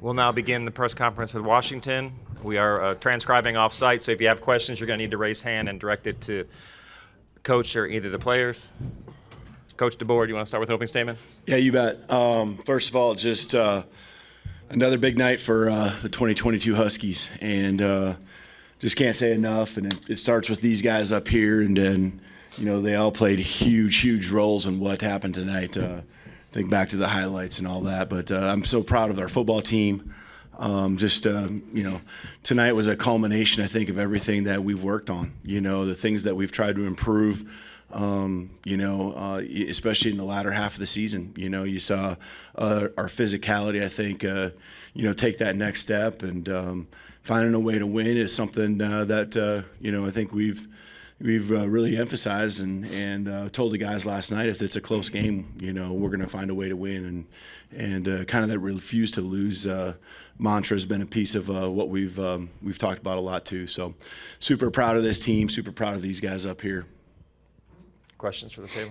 We'll now begin the press conference with Washington. We are transcribing off-site, so if you have questions, you're going to need to raise hand and direct it to Coach or either the players. Coach DeBoer, do you want to start with an opening statement? Yeah, you bet. First of all, just another big night for the 2022 Huskies, and just can't say enough. And it starts with these guys up here, and then they all played huge roles in what happened tonight. Think back to the highlights and all that, but I'm so proud of our football team. Tonight was a culmination, I think, of everything that we've worked on. The things that we've tried to improve. Especially in the latter half of the season. You saw our physicality, I think, take that next step, and finding a way to win is something that I think we've really emphasized and told the guys last night, if it's a close game, we're going to find a way to win, and kind of that refuse to lose mantra has been a piece of what we've talked about a lot too. So super proud of this team, super proud of these guys up here. Questions for the table?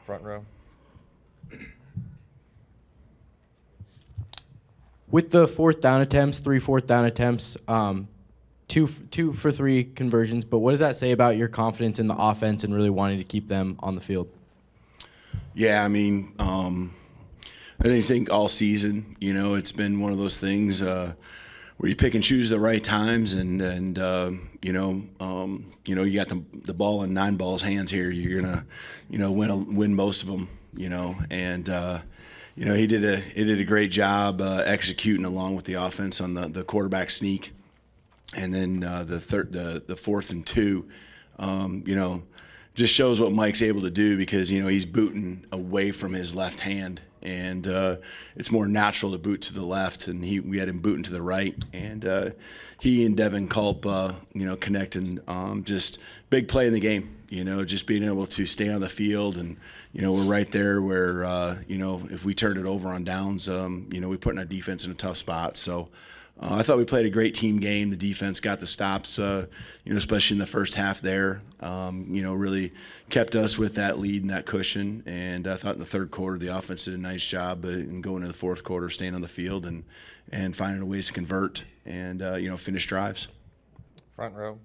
Front row. With the fourth down attempts, 3 fourth down attempts, two for 3 conversions, but what does that say about your confidence in the offense and really wanting to keep them on the field? Yeah, I think all season, it's been one of those things where you pick and choose the right times, and you got the ball in 9 balls hands here. You're gonna win most of them, and he did a great job executing along with the offense on the quarterback sneak, and then the 4th and 2, just shows what Mike's able to do, because he's booting away from his left hand, and it's more natural to boot to the left, and we had him booting to the right, and he and Devin Culp connecting, just big play in the game, just being able to stay on the field, and we're right there where if we turned it over on downs, we put our defense in a tough spot. So I thought we played a great team game. The defense got the stops, especially in the first half there. Really kept us with that lead and that cushion. And I thought in the third quarter the offense did a nice job in going into the fourth quarter, staying on the field and finding ways to convert and finish drives. Front row.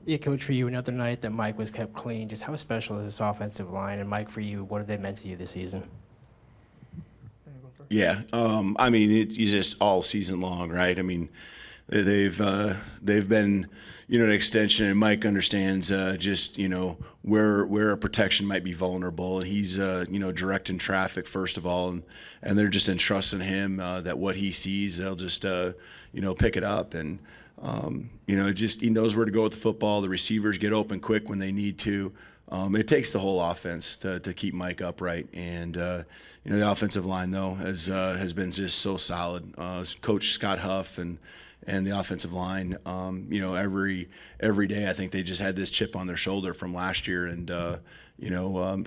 Yeah, Coach, for you, another night that Mike was kept clean. Just how special is this offensive line? And Mike, for you, what have they meant to you this season? Yeah, it's just all season long, right? They've been, an extension, and Mike understands where a protection might be vulnerable, and he's directing traffic first of all, and they're just entrusting him that what he sees, they'll just pick it up, and he knows where to go with the football. The receivers get open quick when they need to. It takes the whole offense to keep Mike upright, and the offensive line though has been just so solid. Coach Scott Huff and the offensive line, every day I think they just had this chip on their shoulder from last year, and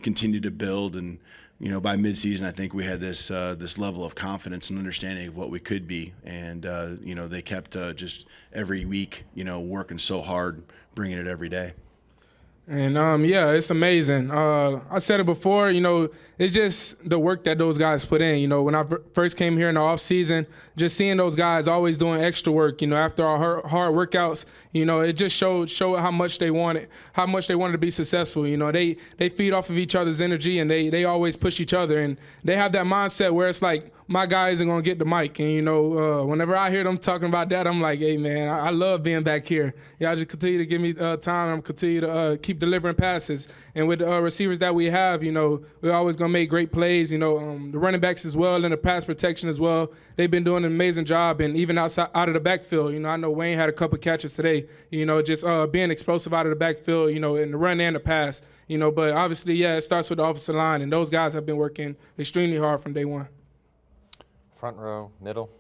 continue to build, and by midseason I think we had this level of confidence and understanding of what we could be, and they kept just every week working so hard, bringing it every day. And, it's amazing. I said it before, it's just the work that those guys put in. When I first came here in the off season, just seeing those guys always doing extra work, after our hard workouts, it just showed how much they wanted to be successful. They feed off of each other's energy, and they always push each other, and they have that mindset where it's like, my guy isn't going to get the mic. And, whenever I hear them talking about that, I'm like, hey, man, I love being back here. Y'all just continue to give me time. I'm continue to keep delivering passes. And with the receivers that we have, we're always going to make great plays. The running backs as well, and the pass protection as well. They've been doing an amazing job. And even out of the backfield, I know Wayne had a couple catches today, just being explosive out of the backfield, in the run and the pass. But obviously, it starts with the offensive line. And those guys have been working extremely hard from day one. Front row, middle.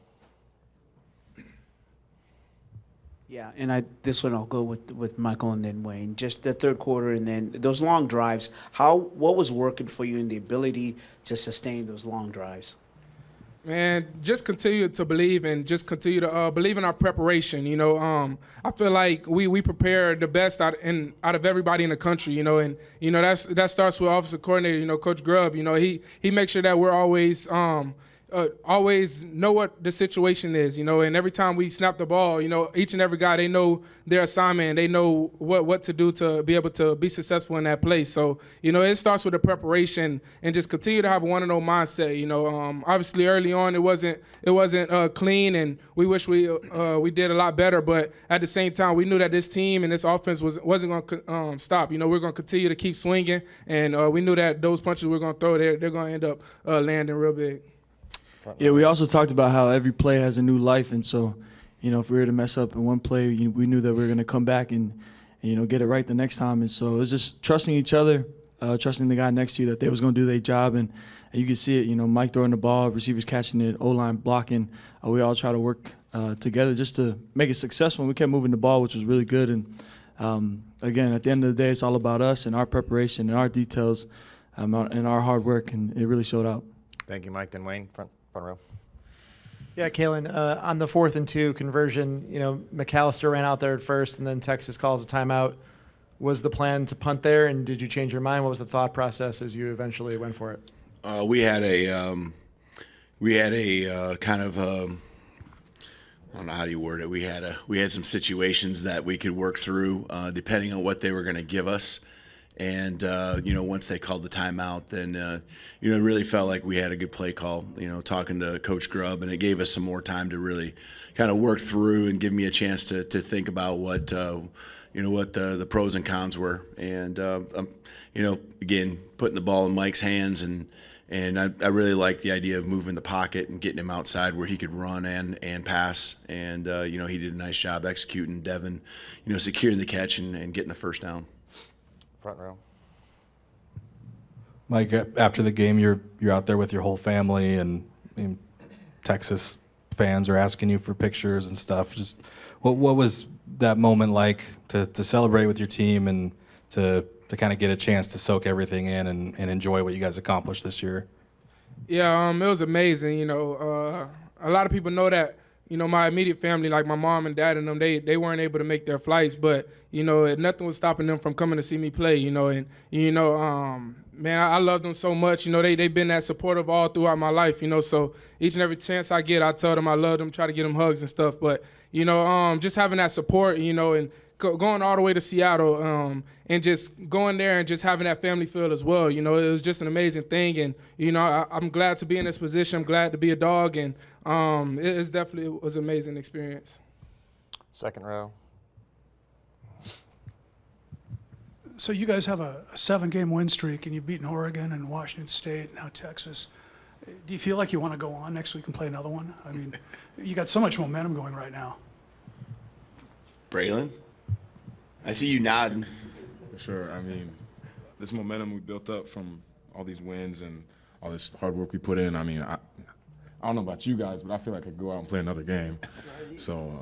Yeah, and this one I'll go with Michael and then Wayne. Just the third quarter and then those long drives. What was working for you in the ability to sustain those long drives? Man, just continue to believe and just continue to believe in our preparation. I feel like we prepare the best out of everybody in the country. And that starts with offensive coordinator, Coach Grubb. He makes sure that we're always always know what the situation is, and every time we snap the ball, each and every guy, they know their assignment and they know what to do to be able to be successful in that place. So, it starts with the preparation and just continue to have a one-and-oh mindset. Obviously early on it wasn't clean, and we wish we did a lot better, but at the same time we knew that this team and this offense wasn't going to stop. We're going to continue to keep swinging, and we knew that those punches we're going to throw, they're going to end up landing real big. Yeah, we also talked about how every play has a new life, and so, if we were to mess up in one play, we knew that we were going to come back and get it right the next time. And so it was just trusting each other, trusting the guy next to you that they was going to do their job, and you could see it. Mike throwing the ball, receivers catching it, O-line blocking. We all try to work together just to make it successful. And we kept moving the ball, which was really good. And again, at the end of the day, it's all about us and our preparation and our details and our hard work, and it really showed out. Thank you, Mike. Then Wayne, front row. Yeah, Kalen, on the 4th and 2 conversion, McAllister ran out there at first, and then Texas calls a timeout. Was the plan to punt there, and did you change your mind? What was the thought process as you eventually went for it? We had a kind of I don't know how do you word it. We had some situations that we could work through depending on what they were going to give us. And, once they called the timeout, then, it really felt like we had a good play call, talking to Coach Grubb, and it gave us some more time to really kind of work through and give me a chance to think about what the pros and cons were. And, again, putting the ball in Mike's hands, and I really liked the idea of moving the pocket and getting him outside where he could run and pass. And, he did a nice job executing. Devin, securing the catch and getting the first down. Front row. Mike, after the game, you're out there with your whole family, and Texas fans are asking you for pictures and stuff. Just what was that moment like to celebrate with your team and to kind of get a chance to soak everything in and enjoy what you guys accomplished this year? Yeah, it was amazing. A lot of people know that. My immediate family, like my mom and dad and them, they weren't able to make their flights, but, nothing was stopping them from coming to see me play, man, I love them so much. They've been that supportive all throughout my life, so each and every chance I get, I tell them I love them, try to get them hugs and stuff. But, just having that support, and going all the way to Seattle, and just going there and just having that family feel as well. It was just an amazing thing. And, I'm glad to be in this position. I'm glad to be a dog. And it was an amazing experience. Second row. So you guys have a 7-game win streak, and you've beaten Oregon and Washington State, and now Texas. Do you feel like you want to go on next week and play another one? I mean, you got so much momentum going right now. Braylon? I see you nodding. For sure. I mean, this momentum we built up from all these wins and all this hard work we put in, I mean, I don't know about you guys, but I feel like I could go out and play another game. So,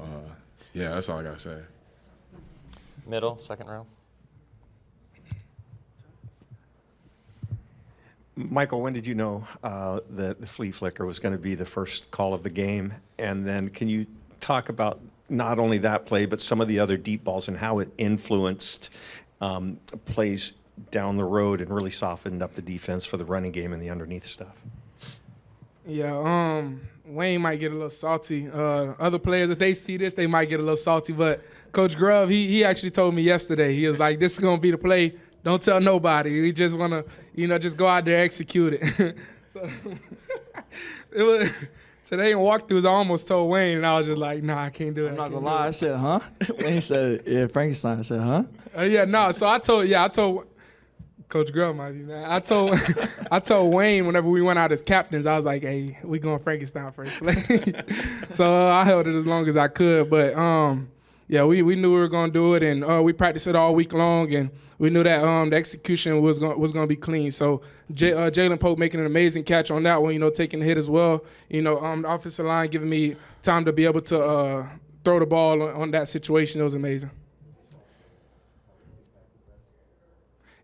yeah, that's all I got to say. Middle, second row. Michael, when did you know that the flea flicker was going to be the first call of the game? And then can you talk about not only that play, but some of the other deep balls and how it influenced plays down the road and really softened up the defense for the running game and the underneath stuff? Yeah, Wayne might get a little salty. Other players, if they see this, they might get a little salty. But Coach Grubb, he actually told me yesterday, he was like, this is going to be the play. Don't tell nobody. We just want to, just go out there, execute it. So, it was today in walkthroughs, I almost told Wayne, and I was just like, nah, I can't do it. I'm not going to lie. I said, huh? Wayne said, yeah, Frankenstein. I said, huh? So I told Coach Grubb might be mad. I told Wayne whenever we went out as captains, I was like, hey, we going Frankenstein first play. So I held it as long as I could. But, yeah, we knew we were going to do it, and we practiced it all week long, and we knew that the execution was going to be clean. So Jalen Pope making an amazing catch on that one, taking the hit as well. The offensive line giving me time to be able to throw the ball on that situation. It was amazing.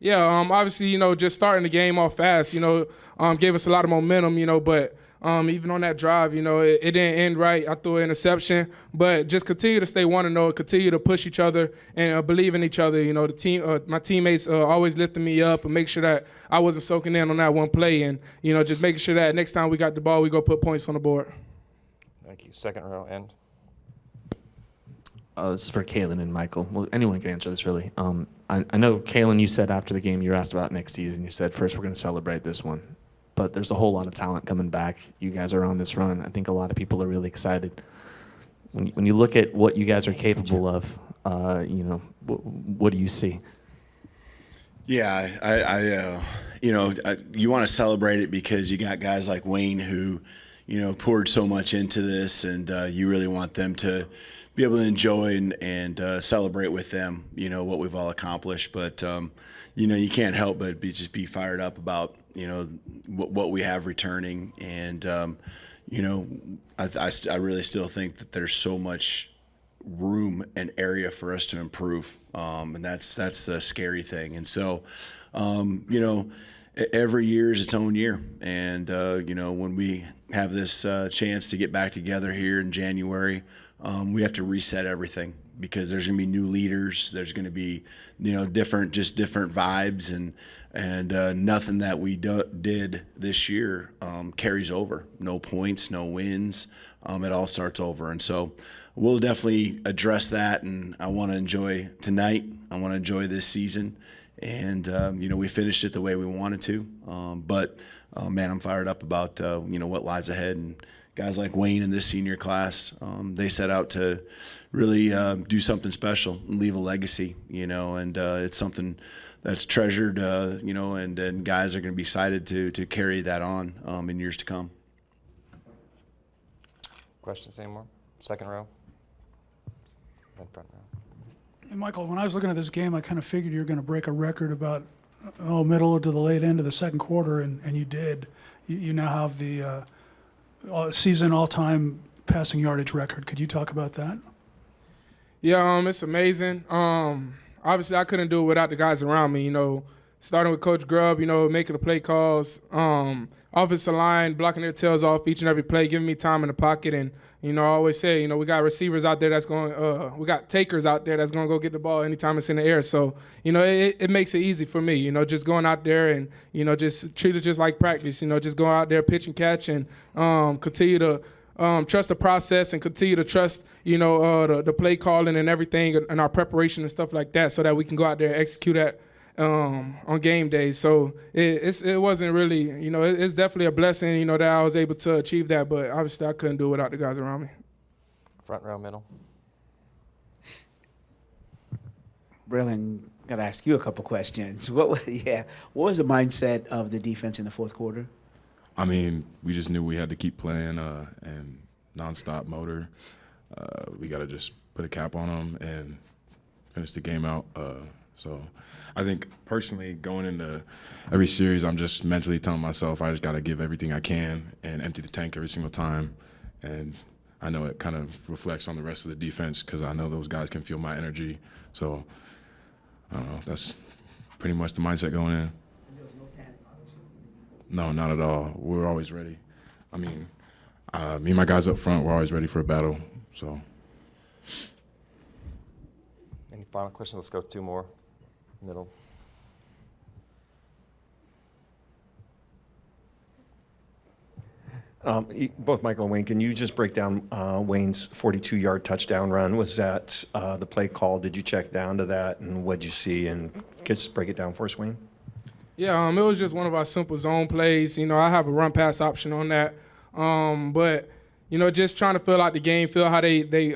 Yeah, obviously, just starting the game off fast, gave us a lot of momentum, but Even on that drive, it didn't end right. I threw an interception, but just continue to stay 1-0, continue to push each other and believe in each other. The team, my teammates always lifting me up and make sure that I wasn't soaking in on that one play, and just making sure that next time we got the ball, we go put points on the board. Thank you. Second row, end. This is for Kalen and Michael. Well, anyone can answer this, really. I know, Kalen, you said after the game, you were asked about next season. You said, first, we're going to celebrate this one. But there's a whole lot of talent coming back. You guys are on this run. I think a lot of people are really excited. When you look at what you guys are capable of, what do you see? Yeah, you want to celebrate it because you got guys like Wayne who, poured so much into this, and you really want them to be able to enjoy and celebrate with them, what we've all accomplished. But, you can't help but just be fired up about, what we have returning. And, I really still think that there's so much room and area for us to improve. And that's the scary thing. And so, every year is its own year. And, when we have this chance to get back together here in January, we have to reset everything because there's going to be new leaders. There's going to be, different vibes and nothing that we did this year carries over. No points, no wins. It all starts over. And so we'll definitely address that. And I want to enjoy tonight. I want to enjoy this season. And, we finished it the way we wanted to. But man, I'm fired up about, what lies ahead. And guys like Wayne in this senior class, they set out to really do something special and leave a legacy, and it's something that's treasured, and guys are going to be excited to carry that on in years to come. Questions anymore? Second row. Then front row. And Michael, when I was looking at this game, I kind of figured you were going to break a record about middle to the late end of the second quarter, and you did. You now have the season all-time passing yardage record. Could you talk about that? Yeah, it's amazing. Obviously, I couldn't do it without the guys around me. Starting with Coach Grubb, making the play calls, offensive line blocking their tails off each and every play, giving me time in the pocket, and I always say, we got receivers out there that's going, we got takers out there that's going to go get the ball anytime it's in the air. So, it makes it easy for me, just going out there and, just treat it just like practice, just go out there, pitch and catch, and continue to trust the process and continue to trust, the play calling and everything and our preparation and stuff like that so that we can go out there and execute that on game days. So it wasn't really, it's definitely a blessing, that I was able to achieve that, but obviously I couldn't do it without the guys around me. Front row, middle. Braylon, got to ask you a couple questions. What was the mindset of the defense in the fourth quarter? I mean, we just knew we had to keep playing and nonstop motor. We got to just put a cap on them and finish the game out. So I think personally going into every series, I'm just mentally telling myself I just got to give everything I can and empty the tank every single time. And I know it kind of reflects on the rest of the defense because I know those guys can feel my energy. So I don't know, that's pretty much the mindset going in. No, not at all. We're always ready. I mean, me and my guys up front, we're always ready for a battle. So. Any final questions? Let's go two more. Middle. Both Michael and Wayne, can you just break down Wayne's 42-yard touchdown run? Was that the play call? Did you check down to that? And what did you see? And just break it down for us, Wayne. Yeah, it was just one of our simple zone plays. I have a run-pass option on that. But, just trying to fill out the game, feel how they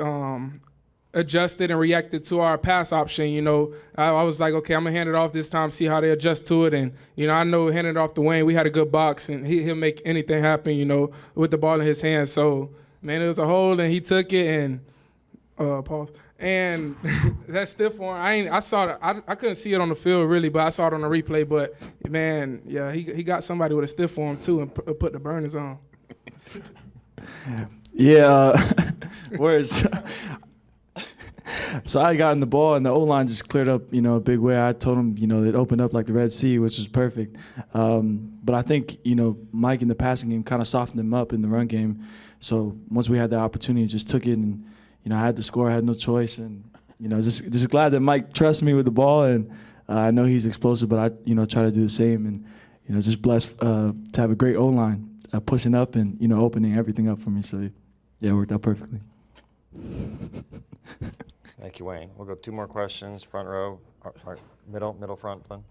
adjusted and reacted to our pass option. I was like, okay, I'm going to hand it off this time, see how they adjust to it. And, I know handing it off to Wayne, we had a good box, and he'll make anything happen, with the ball in his hands. So, man, it was a hole, and he took it, and pause. And that stiff arm, I saw it. I couldn't see it on the field really, but I saw it on the replay. But man, yeah, he got somebody with a stiff arm too and put the burners on. Yeah, whereas So I got in the ball, and the O-line just cleared up, a big way. I told him, it opened up like the Red Sea, which was perfect. But I think, Mike in the passing game kind of softened him up in the run game. So once we had the opportunity, just took it, and, I had to score. I had no choice. And, just glad that Mike trusts me with the ball. And I know he's explosive, but I, try to do the same. And, just blessed to have a great O-line pushing up and, opening everything up for me. So, yeah, it worked out perfectly. Thank you, Wayne. We'll go 2 more questions. Front row, or middle front, Flynn.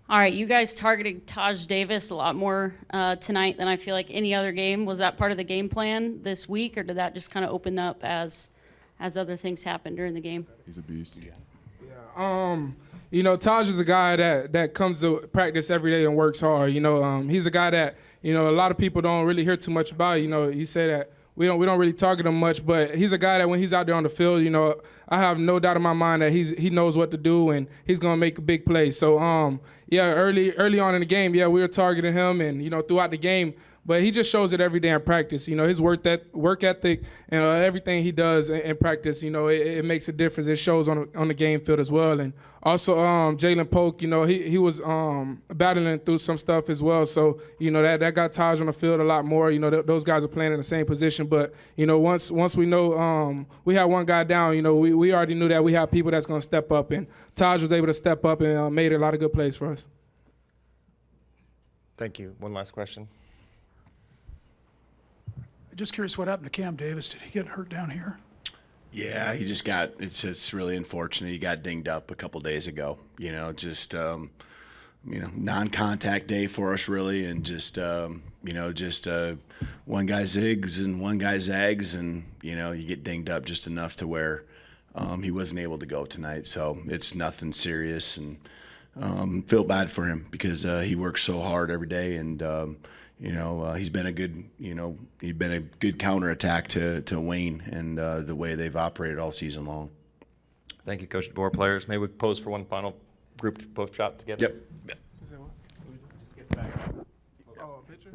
All right, you guys targeted Taj Davis a lot more tonight than I feel like any other game. Was that part of the game plan this week, or did that just kind of open up as other things happened during the game? He's a beast. Taj is a guy that comes to practice every day and works hard. He's a guy that, a lot of people don't really hear too much about. You say that we don't really target him much, but he's a guy that when he's out there on the field, I have no doubt in my mind that he knows what to do and he's gonna make a big play. So early on in the game, we were targeting him and throughout the game. But he just shows it every day in practice. His work ethic and everything he does in practice, it makes a difference. It shows on the game field as well. And also Jalen Polk, he was battling through some stuff as well. So, that got Taj on the field a lot more. Those guys are playing in the same position. But, once we know we had one guy down, we already knew that we have people that's going to step up. And Taj was able to step up and made a lot of good plays for us. Thank you. One last question. Just curious what happened to Cam Davis. Did he get hurt down here? Yeah, he just it's really unfortunate. He got dinged up a couple days ago. Non-contact day for us really, and one guy zigs and one guy zags, and you get dinged up just enough to where he wasn't able to go tonight. So it's nothing serious, and feel bad for him because he works so hard every day, and he's been a good counterattack to Wayne and the way they've operated all season long. Thank you, Coach DeBoer. Players, maybe we pose for one final group post shot together. Yep. Oh, a picture?